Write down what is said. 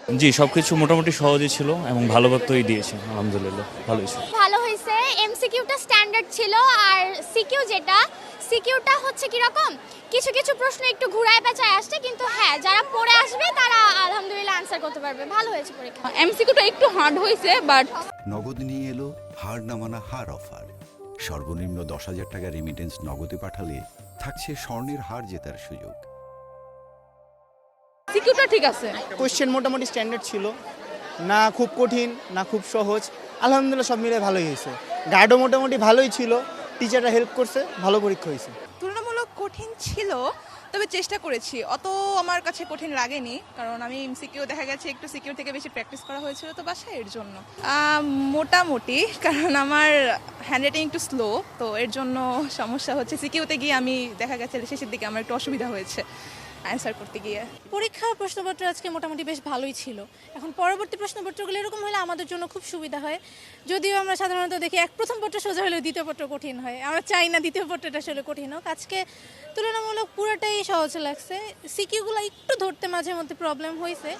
জি, সবকিছু মোটামুটি সহজই ছিল এবং ভালো তথ্যই দিয়েছে। আলহামদুলিল্লাহ ভালোই ছিল। ভালো হয়েছে। এমসিকিউটা স্ট্যান্ডার্ড ছিল, আর সিকিউটা হচ্ছে কিরকম, কিছু কিছু প্রশ্ন একটু ঘুরায় পেঁচায় আসছে, কিন্তু হ্যাঁ যারা পড়ে আসবে তারা আলহামদুলিল্লাহ আনসার করতে পারবে। ভালো হয়েছে পরীক্ষা। এমসিকিউটা একটু হার্ড হয়েছে, বাট নগদ নিয়ে এলো হার না মানা হার অফার। সর্বনিম্ন 10,000 টাকা রেমিটেন্স নগদে পাঠালে থাকছে স্বর্ণের হার জেতার সুযোগ। সিকিউরটা ঠিক আছে। কোয়েশ্চেন মোটামুটি স্ট্যান্ডার্ড ছিল, না খুব কঠিন না খুব সহজ। আলহামদুলিল্লাহ সব মিলে ভালোই হয়েছে। গার্ডও মোটামুটি ভালোই ছিল, টিচাররা হেল্প করছে, ভালো পরীক্ষা হয়েছে। তুলনামূলক কঠিন ছিল, তবে চেষ্টা করেছি। অত আমার কাছে কঠিন লাগেনি, কারণ আমি এমসিকিউ দেখা গেছে একটু সিকিউর থেকে বেশি প্র্যাকটিস করা হয়েছিল তো বাসায়, এর জন্য মোটামুটি। কারণ আমার হ্যান্ডরাইটিং একটু স্লো, তো এর জন্য সমস্যা হচ্ছে। সিকিউতে গিয়ে আমি দেখা গেছে শেষের দিকে আমার একটু অসুবিধা হয়েছে অ্যান্সার করতে গিয়ে। পরীক্ষার প্রশ্নপত্র আজকে মোটামুটি বেশ ভালোই ছিল। এখন পরবর্তী প্রশ্নপত্রগুলো এরকম হলে আমাদের জন্য খুব সুবিধা হয়। যদিও আমরা সাধারণত দেখি প্রথম পত্র সোজা হলেও দ্বিতীয় পত্র কঠিন হয়, আমরা চাই না দ্বিতীয় পত্রটা আসলে কঠিন হোক। আজকে তুলনামূলক পুরোটাই সহজ লাগছে। সিকিউগুলো একটু ধরতে মাঝে মধ্যে প্রবলেম হয়েছে।